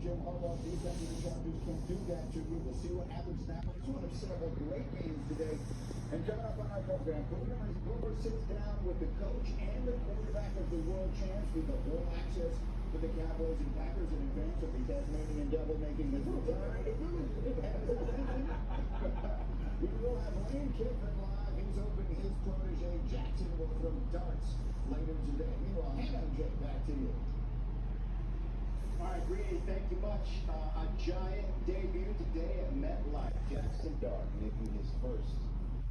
Jim Harbaugh defense, the Chargers can do that to you. We'll see what happens now. It's one of several great games today. And coming up on our program, Boomer sits down with the coach and the quarterback of the world champs with the full access to the Cowboys and Packers in advance of the Tasmanian Devil making the time to move. We will have Lane Kiffin live. He's hoping his protege Jackson will throw darts later today. Meanwhile, Hannah, Jay, back to you. All right, Greeny, thank you much. A giant debut today at MetLife. Jackson Dart making his first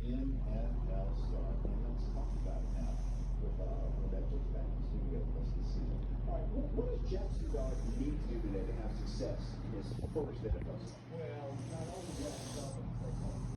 NFL start. And let's talk about it now with that just back in the studio with us this season. All right, what does Jackson Dart need to do today to have success in his first NFL start? Well, not only that,